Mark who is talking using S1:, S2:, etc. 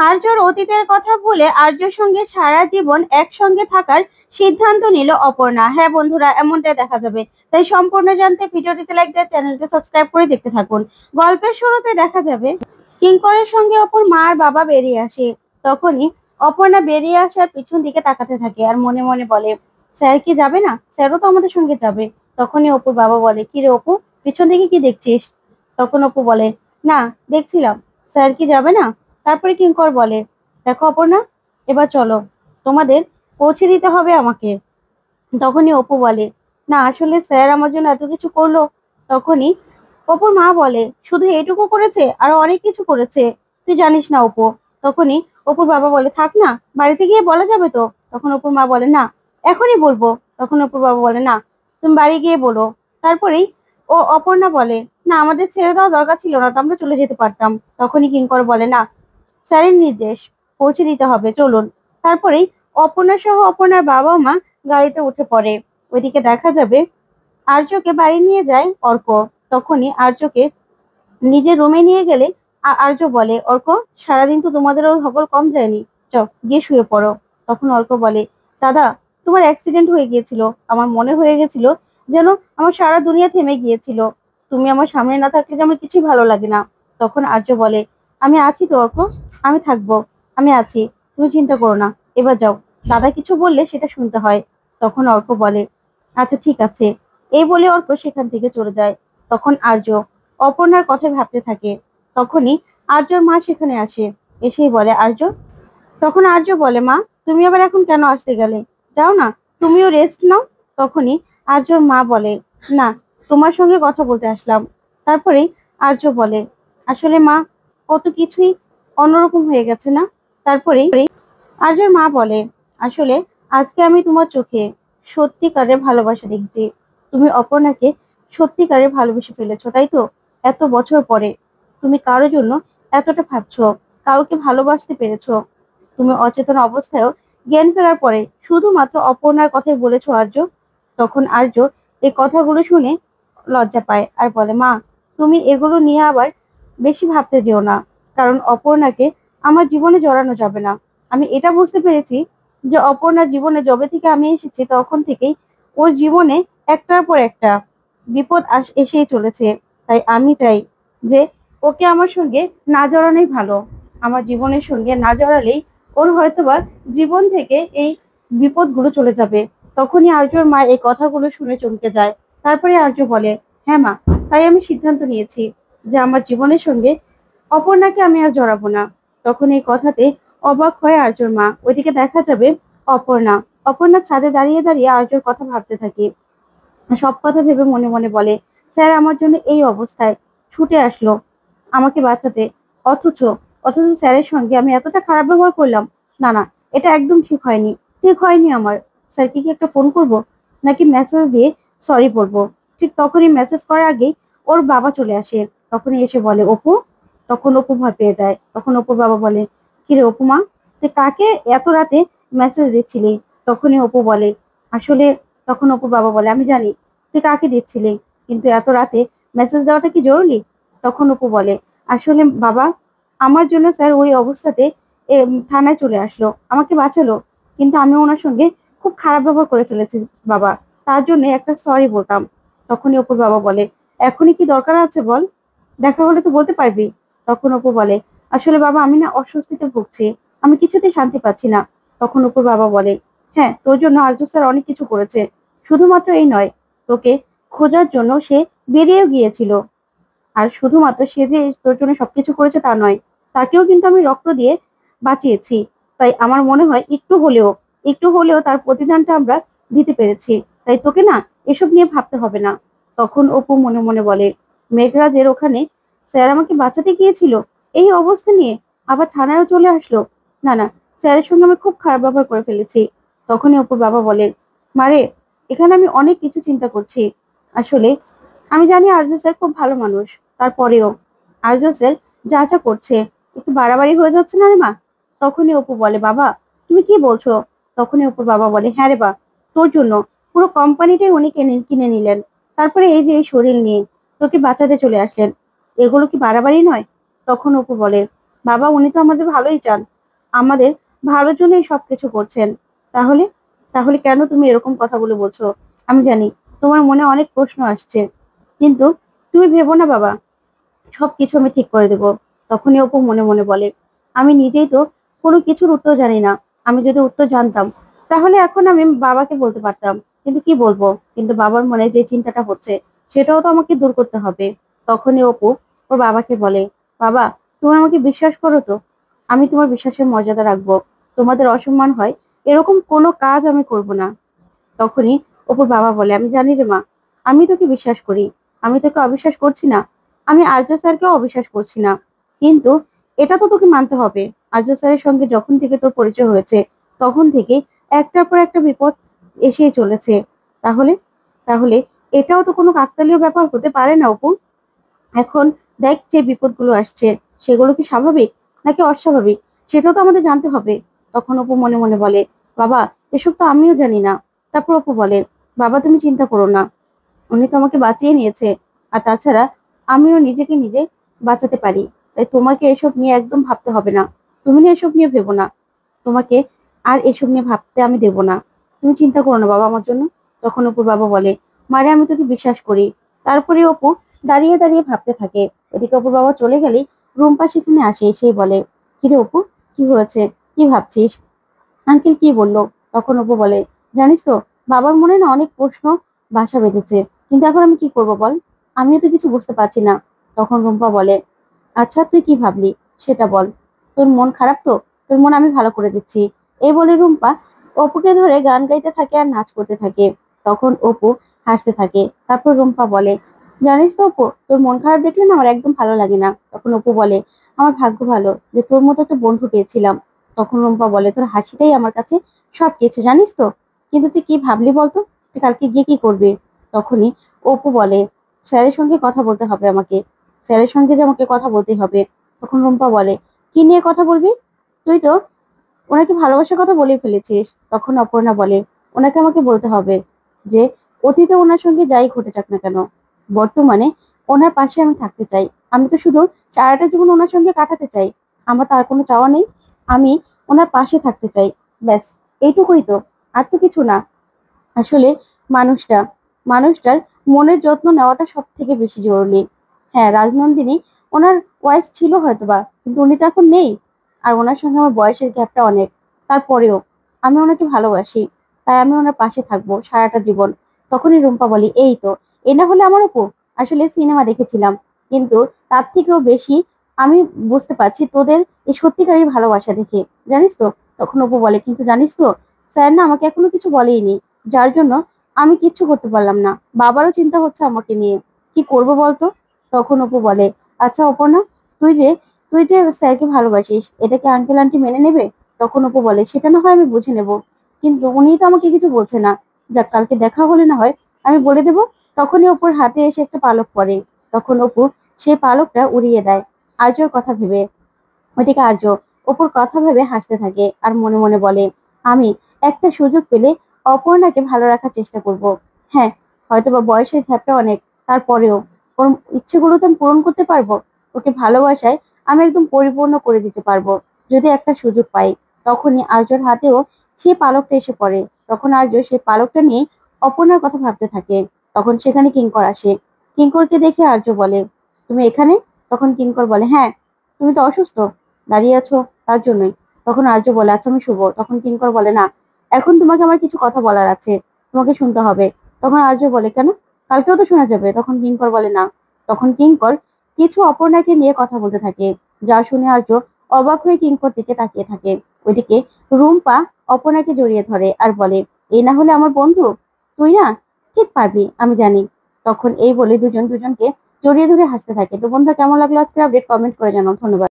S1: আর্যর অতীতের কথা ভুলে আর্যর সঙ্গে সারা জীবন একসঙ্গে থাকার সিদ্ধান্ত নিল অপর্ণা। হ্যাঁ বন্ধুরা, এমনটাই দেখা যাবে। তাই সম্পূর্ণ জানতে ভিডিওটিতে লাইক দিয়ে চ্যানেলটি সাবস্ক্রাইব করে দেখতে থাকুন। গল্পের শুরুতে দেখা যাবে কিঙ্করের সঙ্গে অপর মা আর বাবা বেরিয়ে আসে। তখনই অপর্ণা বেরিয়ে আসার পিছন দিকে তাকাতে থাকে আর মনে মনে বলে, স্যার কি যাবে না? স্যারও তো আমাদের সঙ্গে যাবে। তখনই অপুর বাবা বলে, কি রে অপু, পিছন দিকে কি দেখছিস? তখন অপু বলে, না, দেখছিলাম স্যার কি যাবে না। তারপরে কিঙ্কর বলে, দেখো অপর্ণা, এবার চলো, তোমাদের পৌঁছে দিতে হবে আমাকে। তখনই অপু বলে, না আসলে স্যার আমার জন্য এত কিছু করলো। তখনই অপুর মা বলে, শুধু এইটুকু করেছে, আরো অনেক কিছু করেছে, তুই জানিস না অপু। তখনই অপুর বাবা বলে, থাক না, বাড়িতে গিয়ে বলা যাবে তো। তখন অপুর মা বলে, না, এখনই বলবো। তখন অপুর বাবা বলে, না, তুমি বাড়ি গিয়ে বলো। তারপরেই অপর্ণা বলে, না, আমাদের ছেড়ে দেওয়া দরকার ছিল না তো, আমরা চলে যেতে পারতাম। তখনই কিঙ্কর বলে, না, স্যারের নির্দেশ, পৌঁছে দিতে হবে, চলুন। তারপরেই অপর্ণা সহ অপর্ণার বাবা মা গাড়িতে উঠে পড়ে। ওইদিকে দেখা যাবে আর্যকে বাড়ি নিয়ে যায় অর্ক। তখনই আর্যকে নিজের রুমে নিয়ে গেলে আর্য বলে, অর্ক, সারাদিন তো তোমাদের ওই খবর কম যায়নি, চল গিয়ে শুয়ে পড়ো। তখন অর্ক বলে, দাদা, তোমার অ্যাক্সিডেন্ট হয়ে গিয়েছিল, আমার মনে হয়ে গেছিল যেন আমার সারা দুনিয়া থেমে গিয়েছিল। তুমি আমার সামনে না থাকলে যে আমার কিছু ভালো লাগে না। তখন আর্য বলে, আমি আছি তো অর্ক, আমি থাকবো, আমি আছি, তুমি চিন্তা করো না, এবার যাও, দাদা কিছু বললে সেটা শুনতে হয়। তখন অর্ক বলে, আচ্ছা ঠিক আছে। এই বলে অর্ক সেখান থেকে চলে যায়। তখন আর্য অপর্ণার কথা ভাবতে থাকে। তখনই আর্যর মা সেখানে আসে, এসেই বলে, আর্য। তখন আর্য বলে, মা, তুমি আবার এখন কেন আসতে গেলে? যাও না, তুমিও রেস্ট নাও। তখনই আর্যর মা বলে, না, তোমার সঙ্গে কথা বলতে আসলাম। তারপরেই আর্য বলে, আসলে মা, কত কিছুই অন্যরকম হয়ে গেছে না। তারপরেই আর্যর মা বলে, আসলে আজকে আমি তোমার চোখে সত্যিকারের ভালোবাসা দেখছি। তুমি অপর্ণাকে সত্যিকারের ভালোবেসে ফেলেছো, তাই তো? এত বছর পরে তুমি কারোর জন্য এতটা ভাবছো, কাউকে ভালোবাসতে পেরেছো। তুমি অচেতন অবস্থায়ও জ্ঞান ফেরার পরে শুধুমাত্র অপর্ণার কথাই বলেছো আর্য। তখন আর্য এই কথাগুলো শুনে লজ্জা পায় আর বলে, মা, তুমি এগুলো নিয়ে আবার বেশি ভাবতে যেও না, কারণ অপর্ণাকে আমার জীবনে জড়ানো যাবে না। আমি এটা বুঝতে পেরেছি যে অপর্ণার জীবনে যবে থেকে আমি এসেছি তখন থেকেই ওর জীবনে একটার পর একটা বিপদ এসেই চলেছে। তাই আমি চাই যে ওকে আমার সঙ্গে না জড়ানোই ভালো। আমার জীবনের সঙ্গে না জড়ালেই ওর হয়তোবা জীবন থেকে এই বিপদগুলো চলে যাবে। তখনই আর্যর মা এই কথাগুলো শুনে চমকে যায়। তারপরে আর্য বলে, হ্যাঁ মা, তাই আমি সিদ্ধান্ত নিয়েছি যে আমার জীবনের সঙ্গে অপর্ণাকে আমি আর জড়াবো না। তখন এই কথাতে অবাক হয়ে আর্যর মা। ওইদিকে দেখা যাবে অপর্ণা অপর্ণা ছাদে দাঁড়িয়ে দাঁড়িয়ে আর্যর কথা ভাবতে থাকে। সব কথা ভেবে মনে মনে বলে, স্যার আমার জন্য এই অবস্থায় ছুটে আসলো আমাকে বাঁচাতে, অথচ অথচ স্যারের সঙ্গে আমি এতটা খারাপ ব্যবহার করলাম। না না, এটা একদম ঠিক হয়নি আমার। স্যারকে কি একটা ফোন করব, নাকি মেসেজ দিয়ে সরি বলবো? ঠিক তখনই মেসেজ করার আগেই ওর বাবা চলে আসে। তখনই এসে বলে, অপু। তখন অপু ভয় পেয়ে যায়। তখন অপুর বাবা বলে, কিরে অপু মা, তুই কাকে এত রাতে মেসেজ দিচ্ছিলি? তখনই অপু বলে, আসলে তখন অপুর বাবা বলে, আমি জানি তুই কাকে দিচ্ছিলি, কিন্তু এত রাতে মেসেজ দেওয়াটা কি জরুরি? তখন অপু বলে, আসলে বাবা, আমার জন্য স্যার ওই অবস্থাতে থানায় চলে আসলো, আমাকে বাঁচালো, কিন্তু আমি ওনার সঙ্গে খুব খারাপ ব্যবহার করে ফেলেছি বাবা, তার জন্য একটা সরি বলতাম। তখনই অপুর বাবা বলে, এখনই কি দরকার আছে বল, দেখা হলে তো বলতে পারবি। তখন অপু বলে, আসলে বাবা, আমি না অস্বস্তিতে ভুগছি, আমি কিছুতেই শান্তি পাচ্ছি না। তখন অপুর বাবা বলে, হ্যাঁ, তোর জন্য আর্য স্যার অনেক কিছু করেছে, শুধুমাত্র এই নয়, তোকে খোঁজার জন্য সে বেরিয়েও গিয়েছিল। আর শুধুমাত্র সে যে তোর জন্য সবকিছু করেছে তা নয়, তাকেও কিন্তু আমি রক্ত দিয়ে বাঁচিয়েছি। তাই আমার মনে হয় একটু হলেও তার প্রতিদানটা আমরা দিতে পেরেছি। তাই তোকে না এসব নিয়ে ভাবতে হবে না। তখন অপু মনে মনে বলে, মেঘরাজের ওখানে স্যার আমাকে বাঁচাতে গিয়েছিল, এই অবস্থা নিয়ে আবার থানায়ও চলে আসলো। না না, স্যারের সঙ্গে আমি খুব খারাপ ব্যবহার করে ফেলেছি। তখনই অপুর বাবা বলে, মারে, এখানে আমি অনেক কিছু চিন্তা করছি। আসলে আমি জানি আর্য স্যার খুব ভালো মানুষ, তারপরেও আর্য স্যার যা যা করছে একটু বাড়াবাড়ি হয়ে যাচ্ছে না রে মা? তখনই অপু বলে, বাবা, তুমি কি বলছো? তখনই অপুর বাবা বলে, হ্যাঁ রে বা, তোর জন্য পুরো কোম্পানিটাই উনি কিনে নিলেন, তারপরে এই যে এই শরীর নিয়ে তোকে বাঁচাতে চলে আসলেন, এগুলো কি বাড়াবাড়ি নয়? তখন অপু বলে, বাবা উনি তো আমাদের ভালোই চান, আমাদের ভালোর জন্যই সবকিছু করছেন। তাহলে তাহলে কেন তুমি এরকম কথাগুলো বলছো? আমি জানি তোমার মনে অনেক প্রশ্ন আসছে, কিন্তু তুমি ভেবো না বাবা, সবকিছু আমি ঠিক করে দেব। তখনই অপু মনে মনে বলে, আমি নিজেই তো কোনো কিছুর উত্তর জানি না। আমি যদি উত্তর জানতাম তাহলে এখন আমি বাবাকে বলতে পারতাম, কিন্তু কি বলবো? কিন্তু বাবার মনে যে চিন্তাটা হচ্ছে সেটাও তো আমাকে দূর করতে হবে। তখনই অপু ওর বাবাকে বলে, বাবা তুমি আমাকে বিশ্বাস করো তো? আমি তোমার বিশ্বাসের মর্যাদা রাখবো, তোমাদের অসম্মান হয় এরকম কোনো কাজ আমি করব না। তখনই অপুর বাবা বলে, আমি জানি রে মা, আমি তোকে বিশ্বাস করি, আমি তোকে অবিশ্বাস করছি না, আমি আর্য স্যারকেও অবিশ্বাস করছি না। কিন্তু এটা তো তোকে মানতে হবে, আর্য স্যারের সঙ্গে যখন থেকে তোর পরিচয় হয়েছে তখন থেকে একটার পর একটা বিপদ এসেই চলেছে। তাহলে তাহলে এটাও তো কোনো কাকতালীয় ব্যাপার হতে পারে না অপু। এখন দেখ যে বিপদগুলো আসছে সেগুলো কি স্বাভাবিক নাকি অস্বাভাবিক, সেটাও তো আমাদের জানতে হবে। তখন অপু মনে মনে বলে, বাবা এসব তো আমিও জানি না। তারপর অপু বলে, বাবা তুমি চিন্তা করো না, উনি তো আমাকে বাঁচিয়ে নিয়েছে, আর তাছাড়া আমিও নিজেকে নিজে বাঁচাতে পারি। তাই তোমাকে এসব নিয়ে একদম ভাবতে হবে না, তুমি না এসব নিয়ে ভেবো না, তোমাকে আর এসব নিয়ে ভাবতে আমি দেবো না। তুমি চিন্তা করো না বাবা আমার জন্য। তখন অপুর বাবা বলে, মারে আমি তোকে বিশ্বাস করি। তারপরে অপু দাঁড়িয়ে দাঁড়িয়ে ভাবতে থাকে। এদিকে অপুর বাবা চলে গেলেই রুম্পা সেখানে আসে, এসেই বলে, কিরে অপু, কি হয়েছে, কি ভাবছিস? আঙ্কেল কি বললো? তখন অপু বলে, জানিস তো বাবার মনে না অনেক প্রশ্ন বাসা বেঁধেছে, কিন্তু এখন আমি কি করব বল, আমিও তো কিছু বুঝতে পারছি না। তখন রুম্পা বলে, আচ্ছা তুই কি ভাবলি সেটা বল, তোর মন খারাপ তো, তোর মন আমি ভালো করে দিচ্ছি। এই বলে রুম্পা অপুকে ধরে গান গাইতে থাকে আর নাচ করতে থাকে। তখন অপু হাসতে থাকে। তারপর রুম্পা বলে, জানিস তো অপু, তোর মন খারাপ দেখলে না আমার একদম ভালো লাগে না। তখন অপু বলে, আমার ভাগ্য ভালো যে তোর মতো একটা বন্ধু পেয়েছিলাম। তখন রুম্পা বলে, তোর হাসিটাই আমার কাছে সবকিছু, জানিস তো? কিন্তু তুই কি ভাবলি বলতো, তুই কালকে গিয়ে কি করবি? তখনই অপু বলে, স্যারের সঙ্গে কথা বলতে হবে আমাকে, স্যারের সঙ্গে যে আমাকে কথা বলতে হবে। তখন রুম্পা বলে, কি নিয়ে কথা বলবি? তুই তো ওনাকে ভালোবাসার কথা বলে ফেলেছিস। তখন অপর্ণা বলে, ওনাকে আমাকে বলতে হবে যে অতীতে ওনার সঙ্গে যাই ঘটে যাক না কেন, বর্তমানে ওনার পাশে আমি থাকতে চাই। আমি তো শুধু সারাটা জীবন ওনার সঙ্গে কাটাতে চাই, আমার তার কোনো চাওয়া নেই, আমি ওনার পাশে থাকতে চাই, ব্যাস এইটুকুই তো, আর তো কিছু না। আসলে মানুষটা মানুষটার মনের যত্ন নেওয়াটা সব থেকে বেশি জরুরি। হ্যাঁ, রাজনন্দিনী ওনার ওয়াইফ ছিল হয়তোবা, কিন্তু উনি তো এখন নেই। আর ওনার সঙ্গে আমার বয়সের গ্যাপটা অনেক, তারপরেও আমি ওনাকে ভালোবাসি, তাই আমি ওনার পাশে থাকবো সারাটা জীবন। তখনই রুম্পা বলি, এই তো, এ না হলে আমার অপু, আসলে সিনেমা দেখেছিলাম, কিন্তু তার থেকেও বেশি আমি বুঝতে পারছি তোদের এই সত্যিকারের ভালোবাসা দেখে, জানিস তো? তখন অপু বলে, কিন্তু জানিস তো স্যার না আমাকে এখনো কিছু বলেইনি, যার জন্য আমি কিচ্ছু করতে পারলাম না। বাবারও চিন্তা হচ্ছে আমাকে নিয়ে, কি করব বলতো? তখন অপু বলে, আচ্ছা অপর্ণা, তুই যে তুই যে স্যারকে ভালোবাসিস, এটা কি আঙ্কেল আন্টি মেনে নেবে? তখন অপু বলে, সেটা না হয় আমি বুঝে নেব, কিন্তু উনি তো আমাকে কিছু বলছে না। যাক, কালকে দেখা হলে না হয় আমি বলে দেব। তখনই অপুর হাতে এসে একটা পালক পড়ে। তখন অপু সেই পালকটা উড়িয়ে দেয় আর্যর কথা ভেবে। ওইদিকে আর্য অপুর কথা ভেবে হাসতে থাকে আর মনে মনে বলে, আমি একটা সুযোগ পেলে অপর্ণাকে ভালো রাখার চেষ্টা করব। হ্যাঁ, হয়তোবা বয়সের গ্যাপটা অনেক, তারপরেও ওর ইচ্ছেগুলো তো আমি পূরণ করতে পারবো। ওকে ভালোবাসায় আমি একদম পরিপূর্ণ করে দিতে পারবো যদি একটা সুযোগ পাই। তখনই আর্যর হাতেও সেই পালকটা এসে পড়ে। তখন আর্য সেই পালকটা নিয়ে অপর্ণার কথা ভাবতে থাকে। তখন সেখানে কিঙ্কর আসে। কিঙ্করকে দেখে আর্য বলে, তুমি এখানে? তখন কিঙ্কর বলে, হ্যাঁ, তুমি তো অসুস্থ, দাঁড়িয়ে আছো তার জন্যই। তখন আর্য বলে, আচ্ছা আমি শুভ। তখন কিঙ্কর বলে, না, এখন তোমাকে আমার কিছু কথা বলার আছে, তোমাকে শুনতে হবে। তখন আর্য বলে, কেন? কালকেও তো শোনা যাবে। তখন কিঙ্কর বলে, না। তখন কিঙ্কর কিছু অপর্ণাকে নিয়ে কথা বলতে থাকে, যা শুনে আর্য অবাক হয়ে কিঙ্কর দিকে তাকিয়ে থাকে। ওইদিকে রুম্পা অপর্ণাকে জড়িয়ে ধরে আর বলে, এই না হলে আমার বন্ধু, তুই না ঠিক পারবি আমি জানি। তখন এই বলে দুজন দুজনকে জড়িয়ে ধরে হাসতে থাকে। তো বন্ধুরা, কেমন লাগলো আজকে আপডেট, কমেন্ট করে জানাও। ধন্যবাদ।